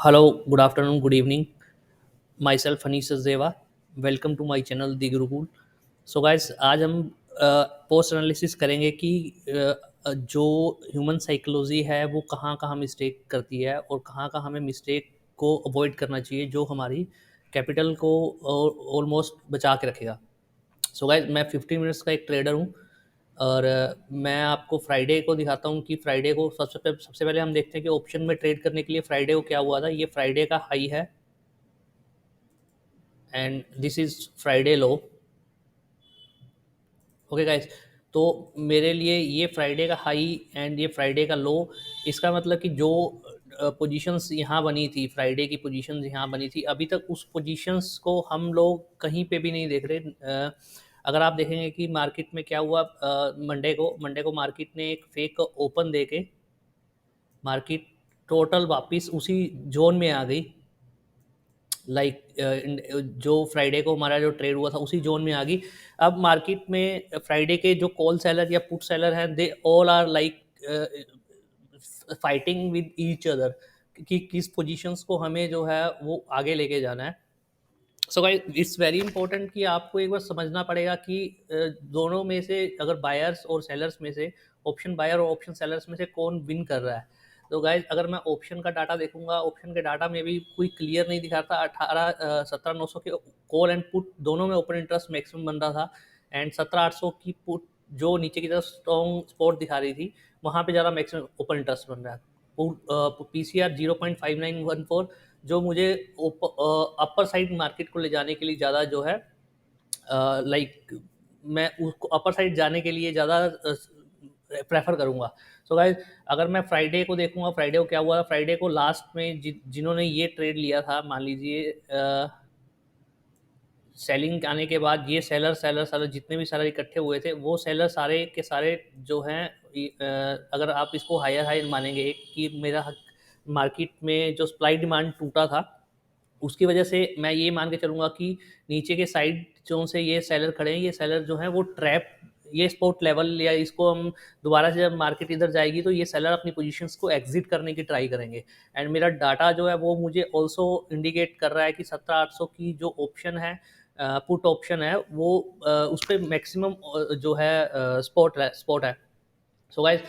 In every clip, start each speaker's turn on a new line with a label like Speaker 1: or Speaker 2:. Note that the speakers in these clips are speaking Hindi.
Speaker 1: Hello, good afternoon, good evening. Myself Anish Sachdeva. Welcome to my channel The Gurukul. So guys आज हम पोस्ट एनालिसिस करेंगे कि जो ह्यूमन साइकोलॉजी है वो कहाँ कहाँ मिस्टेक करती है और कहाँ कहाँ हमें मिस्टेक को अवॉइड करना चाहिए जो हमारी कैपिटल को ऑलमोस्ट बचा के रखेगा। सो गाइस मैं 15 मिनट्स का एक ट्रेडर हूँ और मैं आपको फ्राइडे को दिखाता हूँ कि फ्राइडे को सबसे पहले हम देखते हैं कि ऑप्शन में ट्रेड करने के लिए फ्राइडे को क्या हुआ था। ये फ्राइडे का हाई है and this is Friday low. Okay guys, तो मेरे लिए ये फ्राइडे का हाई एंड ये फ्राइडे का लो, इसका मतलब कि जो पोजीशंस यहाँ बनी थी, फ्राइडे की पोजीशंस यहाँ बनी थी, अभी तक उस पोजीशंस को हम लोग कहीं पे भी नहीं देख रहे। अगर आप देखेंगे कि मार्केट में क्या हुआ, मंडे को मार्केट ने एक फेक ओपन दे के मार्केट टोटल वापस उसी जोन में आ गई। जो फ्राइडे को हमारा जो ट्रेड हुआ था उसी जोन में आ गई। अब मार्केट में फ्राइडे के जो कॉल सेलर या पुट सेलर हैं, they all are like fighting with each other कि किस पोजीशंस को हमें जो है वो आगे लेके जाना है। So guys, it's very important कि आपको एक बार समझना पड़ेगा कि दोनों में से अगर बायर्स और सेलर्स में से, ऑप्शन बायर और ऑप्शन सेलर्स में से कौन विन कर रहा है। तो गाइस, अगर मैं ऑप्शन का डाटा देखूंगा, ऑप्शन के डाटा में भी कोई क्लियर नहीं दिखाता। 17,900 के कॉल एंड पुट दोनों में ओपन इंटरेस्ट मैक्सिमम बन रहा था एंड 17,800 की पुट जो नीचे की तरफ स्ट्रॉन्ग सपोर्ट दिखा रही थी, वहाँ पे ज़्यादा मैक्सिमम ओपन इंटरेस्ट बन रहा है। पीसीआर 0.5914 जो मुझे अपर साइड मार्केट को ले जाने के लिए ज़्यादा जो है लाइक मैं उसको अपर साइड जाने के लिए ज़्यादा प्रेफर करूँगा। सो गाइज, अगर मैं फ्राइडे को देखूँगा, फ्राइडे को क्या हुआ था, फ्राइडे को लास्ट में जिन्होंने ये ट्रेड लिया था, मान लीजिए सेलिंग आने के बाद ये सेलर जितने भी सेलर इकट्ठे हुए थे, वो सेलर सारे के सारे जो हैं, अगर आप इसको हायर हाई मानेंगे एक कि मेरा मार्केट में जो सप्लाई डिमांड टूटा था, उसकी वजह से मैं ये मान के चलूँगा कि नीचे के साइड जोन से ये सेलर खड़े हैं, ये सेलर जो हैं वो ट्रैप, ये सपोर्ट लेवल या इसको हम दोबारा से जब मार्केट इधर जाएगी तो ये सेलर अपनी पोजीशंस को एग्जिट करने की ट्राई करेंगे। एंड मेरा डाटा जो है वो मुझे ऑल्सो इंडिकेट कर रहा है कि 17,800 की जो ऑप्शन है, पुट ऑप्शन है, वो उस पर मैक्सिमम जो है स्पॉट है। सो गाइज,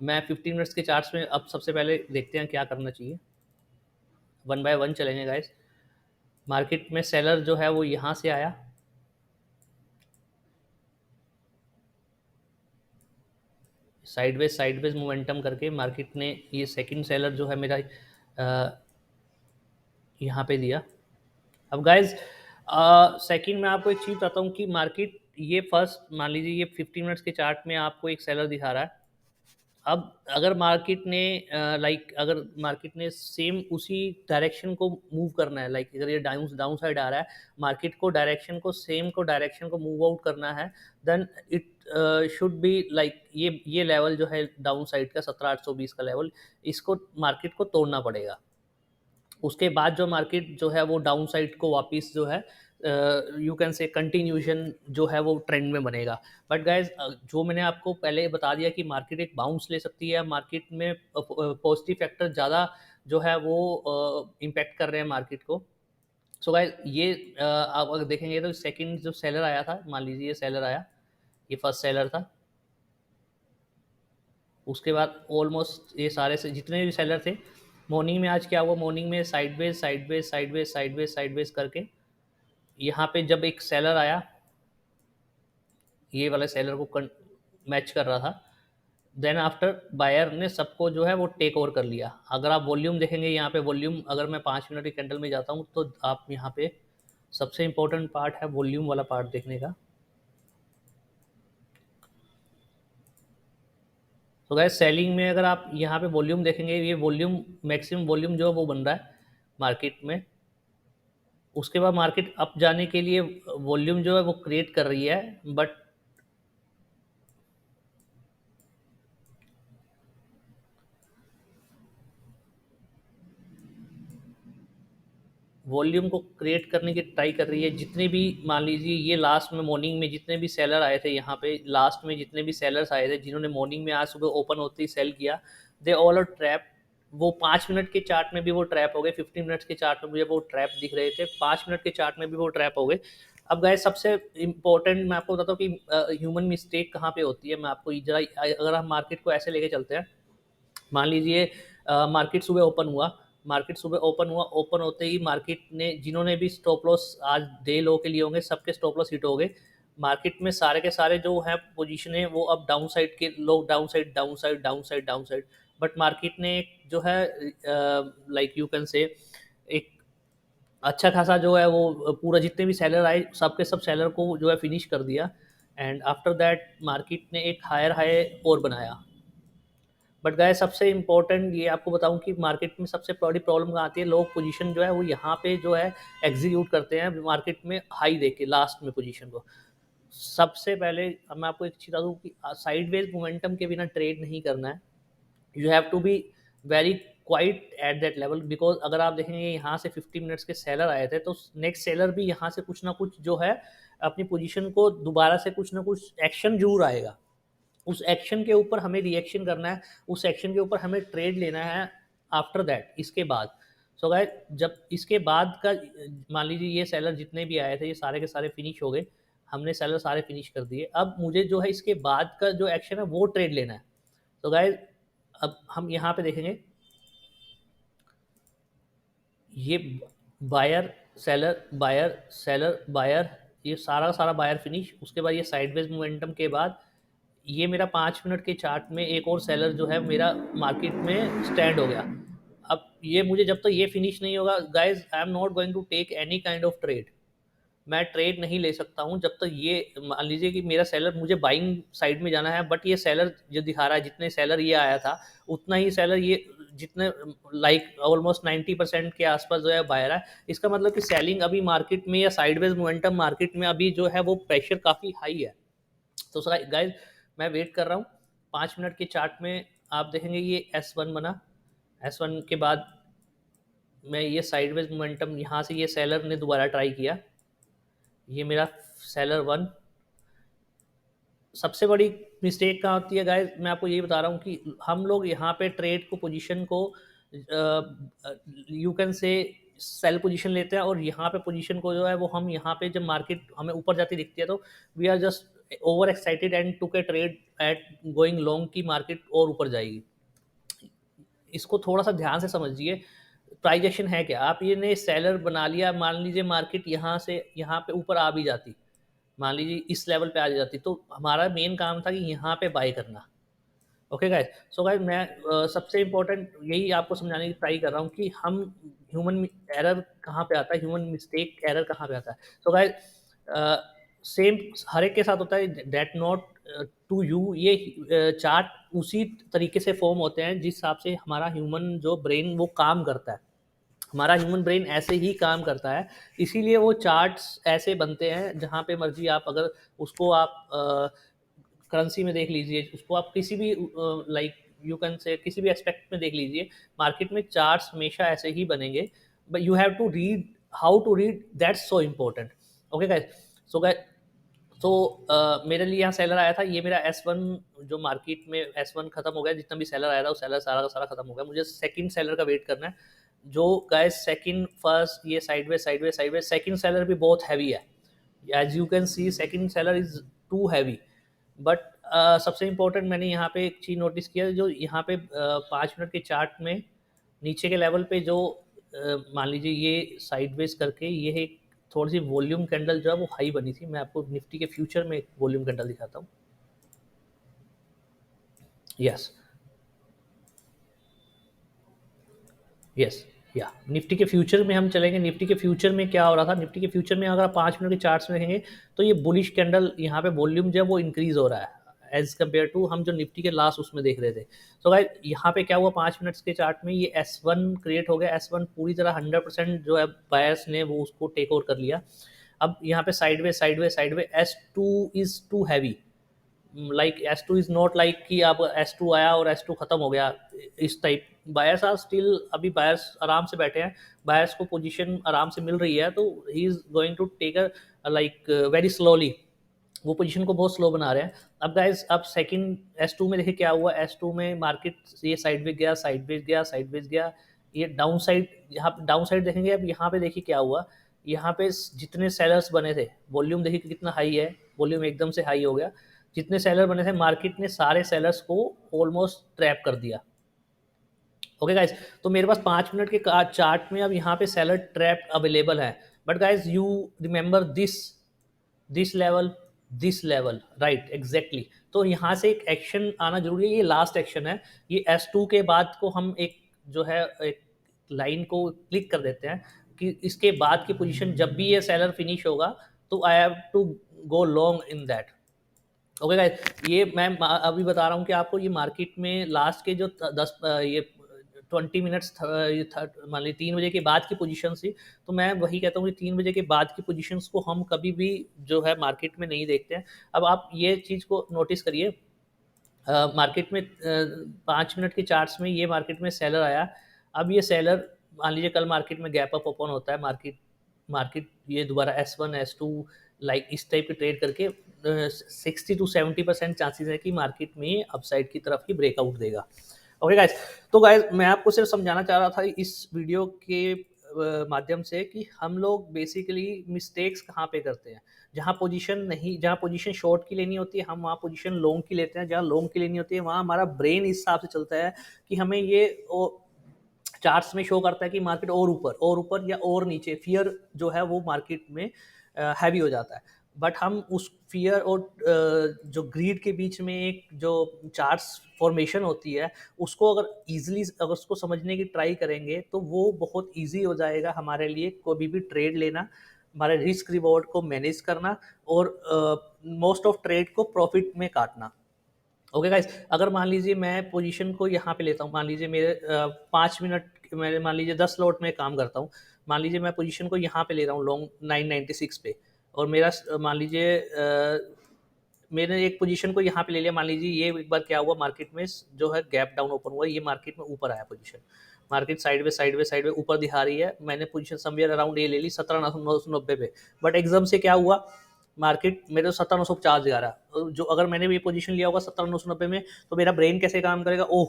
Speaker 1: मैं 15 मिनट्स के चार्ट्स में अब सबसे पहले देखते हैं क्या करना चाहिए। वन बाय वन चलेंगे गाइज। मार्केट में सेलर जो है वो यहाँ से आया, साइडवेज मोमेंटम करके मार्केट ने ये सेकंड सेलर जो है मेरा यहाँ पे दिया। अब गाइज, सेकंड में आपको एक चीज़ बताता हूँ कि मार्केट ये फर्स्ट मान लीजिए ये 15 मिनट्स के चार्ट में आपको एक सेलर दिखा रहा है। अब अगर मार्केट ने अगर मार्केट ने सेम उसी डायरेक्शन को मूव करना है, अगर ये डाउन साइड आ रहा है, मार्केट को डायरेक्शन को मूव आउट करना है, then it should be like ये लेवल जो है डाउन साइड का 17,820 का लेवल, इसको मार्केट को तोड़ना पड़ेगा। उसके बाद जो मार्केट जो है वो डाउन साइड को वापस जो है यू कैन से कंटिन्यूशन जो है वो ट्रेंड में बनेगा। बट गाइज, जो मैंने आपको पहले बता दिया कि मार्केट एक बाउंस ले सकती है, मार्केट में पॉजिटिव फैक्टर ज़्यादा जो है वो इम्पेक्ट कर रहे हैं मार्केट को। सो गाइज, ये आप अगर देखेंगे तो सेकंड जो सेलर आया था, मान लीजिए ये सेलर आया, ये फर्स्ट सेलर था। उसके बाद ऑलमोस्ट ये सारे से जितने भी सेलर थे, मॉर्निंग में आज क्या हुआ, मॉर्निंग में साइडवेज करके यहाँ पे जब एक सेलर आया, ये वाले सेलर को मैच कर रहा था, देन आफ्टर बायर ने सबको जो है वो टेक ओवर कर लिया। अगर आप वॉल्यूम देखेंगे यहाँ पे, वॉल्यूम अगर मैं 5 मिनट की कैंडल में जाता हूँ तो आप यहाँ पे सबसे इंपॉर्टेंट पार्ट है वॉल्यूम वाला पार्ट देखने का। तो गैस, सेलिंग में अगर आप यहाँ पे वॉल्यूम देखेंगे, ये वॉल्यूम मैक्सिमम वॉल्यूम जो है वो बन रहा है मार्केट में। उसके बाद मार्केट अप जाने के लिए वॉल्यूम जो है वो क्रिएट कर रही है, बट वॉल्यूम को क्रिएट करने की ट्राई कर रही है। जितने भी मान लीजिए ये लास्ट में मॉर्निंग में जितने भी सेलर आए थे, यहाँ पे लास्ट में जितने भी सेलर्स आए थे जिन्होंने मॉर्निंग में आज सुबह ओपन होते ही सेल किया, दे ऑल आर ट्रैप वो 5 मिनट के चार्ट में भी वो ट्रैप हो गए, 15 मिनट्स के चार्ट में मुझे वो ट्रैप दिख रहे थे, 5 मिनट के चार्ट में भी वो ट्रैप हो गए। अब गाइस सबसे इम्पोर्टेंट मैं आपको बताता हूँ कि ह्यूमन मिस्टेक कहाँ पे होती है। मैं आपको जरा, अगर हम मार्केट को ऐसे लेके चलते हैं, मान लीजिए मार्केट सुबह ओपन हुआ, मार्केट सुबह ओपन हुआ, ओपन होते ही मार्केट ने, जिन्होंने भी स्टॉप लॉस आज डे लो के लिए होंगे, सबके स्टॉप लॉस हिट हो गए। मार्केट में सारे के सारे जो है पोजीशन है वो अब डाउन साइड के, low down side down side down side down side, but market ने जो है लाइक यू कैन से एक अच्छा खासा जो है वो पूरा, जितने भी सेलर आए सबके सब सेलर को जो है फिनिश कर दिया। एंड आफ्टर दैट मार्केट ने एक हायर हाई और बनाया। बट गाइस सबसे इम्पोर्टेंट ये आपको बताऊं कि मार्केट में सबसे बड़ी प्रॉब्लम कहाँ आती है, लोग पोजीशन जो है वो यहाँ पे जो है एग्जीक्यूट करते हैं मार्केट में हाई देके लास्ट में पोजीशन को। सबसे पहले अब मैं आपको एक चीज़ बता दूँ कि साइडवेज मोमेंटम के बिना ट्रेड नहीं करना है। You have to be very quiet at that level, because अगर आप देखेंगे यहाँ से 50 मिनट्स के सेलर आए थे, तो नेक्स्ट सेलर भी यहाँ से कुछ ना कुछ जो है अपनी पोजीशन को दोबारा से कुछ ना कुछ एक्शन जरूर आएगा। उस एक्शन के ऊपर हमें रिएक्शन करना है, उस एक्शन के ऊपर हमें ट्रेड लेना है आफ्टर दैट, इसके बाद। सो गाइस जब इसके बाद का, मान लीजिए ये सेलर जितने भी आए थे ये सारे के सारे फिनिश हो गए, हमने सेलर सारे फिनिश कर दिए, अब मुझे जो है इसके बाद का जो एक्शन है वो ट्रेड लेना है। तो गाइस अब हम यहाँ पे देखेंगे ये buyer seller buyer seller buyer, ये सारा का सारा बायर फिनिश, उसके बाद ये साइडवेज मोमेंटम के बाद ये मेरा 5 मिनट के चार्ट में एक और सेलर जो है मेरा मार्केट में स्टैंड हो गया। अब ये मुझे जब तक ये फिनिश नहीं होगा guys, I am not going to take any kind of trade. मैं ट्रेड नहीं ले सकता हूँ जब तक ये, मान लीजिए कि मेरा सेलर, मुझे बाइंग साइड में जाना है, बट ये सेलर जो दिखा रहा है, जितने सेलर ये आया था उतना ही सेलर ये, जितने लाइक ऑलमोस्ट 90% के आसपास जो है बायर है। इसका मतलब कि सेलिंग अभी मार्केट में या साइडवेज मोमेंटम मार्केट में अभी जो है वो प्रेशर काफ़ी हाई है। तो गाइज मैं वेट कर रहा हूँ 5 मिनट के चार्ट में, आप देखेंगे ये S1 बना, S1 के बाद मैं ये साइडवेज मोमेंटम, यहाँ से ये सेलर ने दोबारा ट्राई किया, ये मेरा सेलर वन। सबसे बड़ी मिस्टेक कहाँ होती है गाइस, मैं आपको यही बता रहा हूँ कि हम लोग यहाँ पे ट्रेड को, पोजीशन को you can say sell position लेते हैं, और यहाँ पे पोजीशन को जो है वो हम यहाँ पे जब मार्केट हमें ऊपर जाती दिखती है तो we are just over excited and took a trade at going long की मार्केट और ऊपर जाएगी। इसको थोड़ा सा ध्यान से समझिए, प्राइस एक्शन है क्या, आप ये ने सेलर बना लिया, मान लीजिए मार्केट यहाँ से यहाँ पे ऊपर आ भी जाती, मान लीजिए इस लेवल पे आ जाती, तो हमारा मेन काम था कि यहाँ पे बाय करना। ओके गाइस, सो गाइस मैं सबसे इम्पोर्टेंट यही आपको समझाने की ट्राई कर रहा हूँ कि हम ह्यूमन एरर कहाँ पे आता है, ह्यूमन मिस्टेक एरर कहाँ पे आता है। सो गाइस सेम हर एक के साथ होता है, डेट नॉट टू यू, ये चार्ट उसी तरीके से फॉर्म होते हैं जिस हिसाब से हमारा ह्यूमन जो ब्रेन वो काम करता है, हमारा ह्यूमन ब्रेन ऐसे ही काम करता है, इसीलिए वो चार्ट्स ऐसे बनते हैं। जहाँ पे मर्जी आप अगर उसको आप करेंसी में देख लीजिए, उसको आप किसी भी लाइक यू कैन से किसी भी एस्पेक्ट में देख लीजिए, मार्केट में चार्ट्स हमेशा ऐसे ही बनेंगे, but you have to read how to read, that's so important. Okay guys, so guys तो मेरे लिए यहाँ सेलर आया था, ये मेरा S1 जो मार्केट में S1 खत्म हो गया, जितना भी सेलर आया था वो सेलर सारा का सारा खत्म हो गया, मुझे सेकंड सेलर का वेट करना है। जो गाइस सेकंड, फर्स्ट ये sideways sideways sideways, second seller भी बहुत हैवी है, as you can see second seller is too heavy. But सबसे इम्पोर्टेंट मैंने यहाँ पे एक चीज़ नोटिस किया, जो यहाँ पे 5 मिनट के चार्ट में नीचे के लेवल पे जो मान लीजिए ये साइडवेज करके ये एक थोड़ी सी वॉल्यूम कैंडल जो है वो हाई बनी थी। मैं आपको निफ्टी के फ्यूचर में एक वॉल्यूम कैंडल दिखाता हूँ। यस यस या निफ्टी के फ्यूचर में हम चलेंगे। निफ्टी के फ्यूचर में क्या हो रहा था, निफ्टी के फ्यूचर में अगर आप 5 मिनट के चार्ट्स में देखेंगे तो ये बुलिश कैंडल, यहाँ पे वॉल्यूम जो है वो इंक्रीज हो रहा है एज कम्पेयर टू हम जो निफ्टी के लास्ट उसमें देख रहे थे। सो गाइस यहाँ पे क्या हुआ, 5 मिनट्स के चार्ट में ये S1 क्रिएट हो गया, S1 पूरी तरह 100% जो है बायर्स ने वो उसको टेक ओवर कर लिया। अब यहाँ पे sideway sideway sideway, S2 is too heavy, like S2 is not like कि अब S2 आया और S2 खत्म हो गया, इस टाइप। बायर्स आर स्टिल, अभी बायर्स आराम से बैठे हैं, बायर्स को पोजीशन आराम से मिल रही है, तो he is going to take a like very slowly. वो पोजीशन को बहुत स्लो बना रहे हैं। अब गाइस अब सेकंड S2 में देखिए क्या हुआ, S2 में मार्केट ये साइडवेज गया, साइडवेज गया, साइडवेज गया, ये डाउन साइड, यहाँ पे डाउन साइड देखेंगे। अब यहाँ पे देखिए क्या हुआ, यहाँ पे जितने सेलर्स बने थे, वॉल्यूम देखिए कि कितना हाई है, वॉल्यूम एकदम से हाई हो गया। जितने सेलर बने थे मार्केट ने सारे सेलर्स को ऑलमोस्ट ट्रैप कर दिया। ओके गाइस, तो मेरे पास 5 मिनट के चार्ट में अब यहाँ पे सेलर ट्रैप अवेलेबल है। But guys you remember this level, this level, right, exactly. तो यहाँ से एक एक्शन आना जरूरी है, ये लास्ट एक्शन है। ये S2 के बाद को हम एक जो है एक लाइन को क्लिक कर देते हैं कि इसके बाद की पोजीशन जब भी ये सेलर फिनिश होगा तो I have to go long in that. Okay guys, ये मैं अभी बता रहा हूँ कि आपको ये मार्केट में लास्ट के जो 20 मिनट्स मान लीजिए 3 बजे के बाद की पोजीशन थी। तो मैं वही कहता हूँ कि 3 बजे के बाद की पोजीशंस को हम कभी भी जो है मार्केट में नहीं देखते हैं। अब आप ये चीज़ को नोटिस करिए, मार्केट में 5 मिनट के चार्ट्स में ये मार्केट में सेलर आया। अब ये सेलर मान लीजिए कल मार्केट में गैप अप ओपन होता है, मार्केट मार्केट ये दोबारा S1 S2 लाइक इस टाइप के ट्रेड करके 60 to 70% चांसेस है कि मार्केट में अपसाइड की तरफ ही ब्रेकआउट देगा। ओके गाइस, तो गाइस मैं आपको सिर्फ समझाना चाह रहा था इस वीडियो के माध्यम से कि हम लोग बेसिकली मिस्टेक्स कहाँ पे करते हैं। जहाँ पोजीशन शॉर्ट की लेनी होती है हम वहाँ पोजीशन लॉन्ग की लेते हैं, जहाँ लॉन्ग की लेनी होती है वहाँ हमारा ब्रेन इस हिसाब से चलता है कि हमें ये चार्ट्स में शो करता है कि मार्केट और ऊपर या और नीचे, फियर जो है वो मार्केट में हैवी हो जाता है। बट हम उस फियर और जो ग्रीड के बीच में एक जो चार्ट्स फॉर्मेशन होती है उसको अगर इजीली अगर उसको समझने की ट्राई करेंगे तो वो बहुत इजी हो जाएगा हमारे लिए, कोई भी ट्रेड लेना, हमारे रिस्क रिवॉर्ड को मैनेज करना और मोस्ट ऑफ ट्रेड को प्रॉफिट में काटना। ओके गाइस, अगर मान लीजिए मैं पोजीशन को यहाँ पे लेता हूँ, मान लीजिए मेरे 5 मिनट मेरे मान लीजिए 10 लॉट में काम करता हूँ। मान लीजिए मैं पोजीशन को यहाँ पे ले रहा हूँ लॉन्ग 996 पे, और मेरा मान लीजिए मैंने एक पोजीशन को यहाँ पे ले लिया। मान लीजिए ये एक बार क्या हुआ, मार्केट में जो है गैप डाउन ओपन हुआ, ये मार्केट में ऊपर आया पोजीशन, मार्केट साइड ऊपर दिखा रही है, मैंने पोजीशन समवेयर अराउंड ये ले ली 17,990 पे। बट एकदम से क्या हुआ, मार्केट मेरे 17,950 दिखा रहा है। जो अगर मैंने भी पोजीशन लिया होगा 17,990 में तो मेरा ब्रेन कैसे काम करेगा, ओह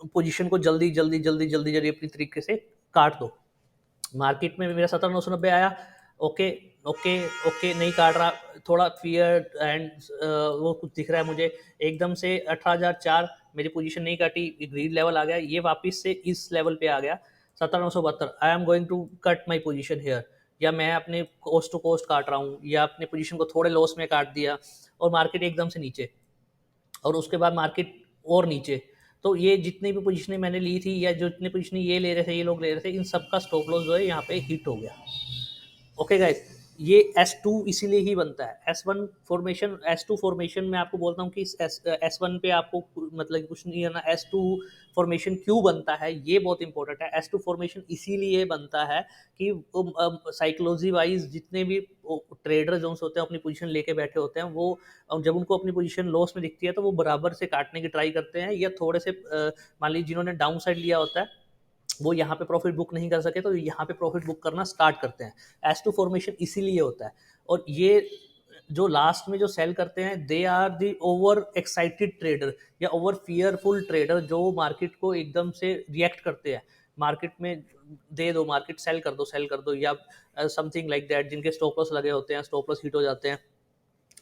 Speaker 1: पोजीशन को जल्दी जल्दी जल्दी जल्दी जल्दी अपनी तरीके से काट दो। मार्केट में मेरा 17,990 आया, ओके ओके ओके नहीं काट रहा, थोड़ा फियर एंड वो कुछ दिख रहा है मुझे, एकदम से 18,004 मेरी पोजीशन नहीं काटी, ग्रीन लेवल आ गया, ये वापस से इस लेवल पे आ गया 17,972। I am going to cut my position here, या मैं अपने कोस्ट टू कोस्ट काट रहा हूँ या अपने पोजीशन को थोड़े लॉस में काट दिया और मार्केट एकदम से नीचे, और उसके बाद मार्केट और नीचे। तो ये जितनी भी पोजीशनें मैंने ली थी या जो जितनी पोजीशनें ये ले रहे थे, ये लोग ले रहे थे, इन सब का स्टॉप लॉस जो है यहाँ पे हिट हो गया। ओके गाइस, ये S2 इसीलिए ही बनता है। S1 फॉर्मेशन, S2 फॉर्मेशन में आपको बोलता हूँ कि S1 पे आपको मतलब कि कुछ नहीं करना। S2 फॉर्मेशन क्यों बनता है ये बहुत इंपॉर्टेंट है। S2 फॉर्मेशन इसीलिए बनता है कि साइकोलॉजी वाइज जितने भी ट्रेडर जो होते हैं अपनी पोजीशन लेके बैठे होते हैं, वो जब उनको अपनी पोजीशन लॉस में दिखती है तो वो बराबर से काटने की ट्राई करते हैं, या थोड़े से मान लीजिए जिन्होंने डाउन साइड लिया होता है वो यहाँ पे प्रॉफिट बुक नहीं कर सके तो यहाँ पे प्रॉफिट बुक करना स्टार्ट करते हैं। S2 फॉर्मेशन इसीलिए होता है। और ये जो लास्ट में जो सेल करते हैं they are the over excited trader या ओवर फियरफुल ट्रेडर, जो मार्केट को एकदम से रिएक्ट करते हैं, मार्केट में दे दो, मार्केट सेल कर दो या समथिंग लाइक दैट, जिनके स्टॉप लॉस लगे होते हैं, स्टॉप लॉस हिट हो जाते हैं।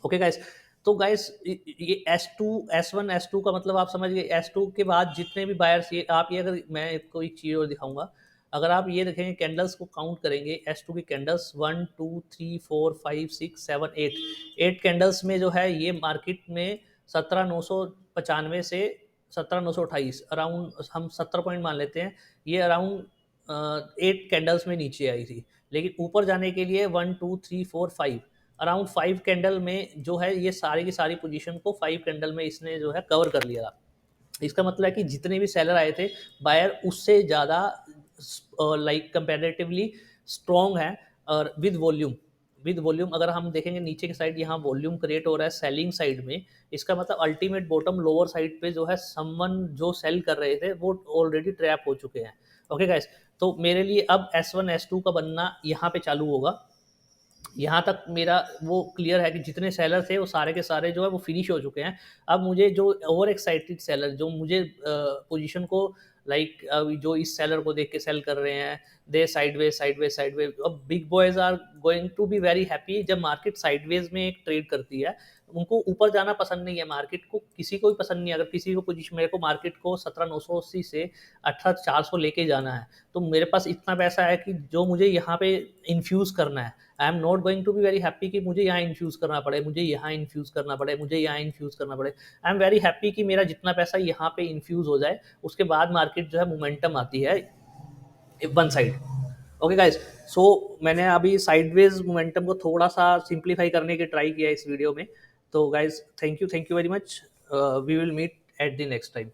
Speaker 1: ओके गाइस, तो गाइस ये S2 S1 S2 का मतलब आप समझ गए। S2 के बाद जितने भी बायर्स, ये आप ये अगर मैं आपको एक चीज़ और दिखाऊंगा, अगर आप ये देखेंगे कैंडल्स को काउंट करेंगे S2 की कैंडल्स 1 2 3 4 5 6 7 8, 8 कैंडल्स में जो है ये मार्केट में 17,995 से 17,928 अराउंड, हम 70 पॉइंट मान लेते हैं, ये अराउंड 8 कैंडल्स में नीचे आई थी। लेकिन ऊपर जाने के लिए 1 2 3 4 5 अराउंड 5 कैंडल में जो है ये सारी की सारी पोजीशन को 5 कैंडल में इसने जो है कवर कर लिया। इसका मतलब है कि जितने भी सेलर आए थे, बायर उससे ज़्यादा लाइक कंपैरेटिवली स्ट्रॉन्ग है। और विद वॉल्यूम अगर हम देखेंगे नीचे की साइड, यहाँ वॉल्यूम क्रिएट हो रहा है सेलिंग साइड में, इसका मतलब अल्टीमेट बॉटम लोअर साइड पे जो है समवन जो सेल कर रहे थे वो ऑलरेडी ट्रैप हो चुके हैं। ओके गाइस, तो मेरे लिए अब S1 S2 का बनना यहाँ पे चालू होगा। यहाँ तक मेरा वो क्लियर है कि जितने सेलर थे वो सारे के सारे जो है वो फिनिश हो चुके हैं। अब मुझे जो ओवर एक्साइटेड सेलर जो मुझे पोजीशन को लाइक जो इस सेलर को देख के सेल कर रहे हैं, दे साइडवेज साइडवेज साइडवेज। अब big boys are going to be very happy जब मार्केट साइडवेज में एक ट्रेड करती है। उनको ऊपर जाना पसंद नहीं है, मार्केट को किसी को भी पसंद नहीं है। अगर किसी को पोजीशन, मेरे को मार्केट को 17,980 से 18,400 लेके जाना है, तो मेरे पास इतना पैसा है कि जो मुझे यहाँ पे इन्फ्यूज करना है। I am not going to be very happy कि मुझे यहाँ इन्फ्यूज करना पड़े, मुझे यहाँ इन्फ्यूज करना पड़े, मुझे यहाँ इन्फ्यूज करना पड़े। आई एम वेरी हैप्पी कि मेरा जितना पैसा यहाँ पे इन्फ्यूज हो जाए, उसके बाद मार्केट जो है मोमेंटम आती है वन साइड। ओके गाइस, सो मैंने अभी साइडवेज मोमेंटम को थोड़ा सा सिंप्लीफाई करने की ट्राई किया इस वीडियो में। तो guys, thank you very much. We will meet at the next time.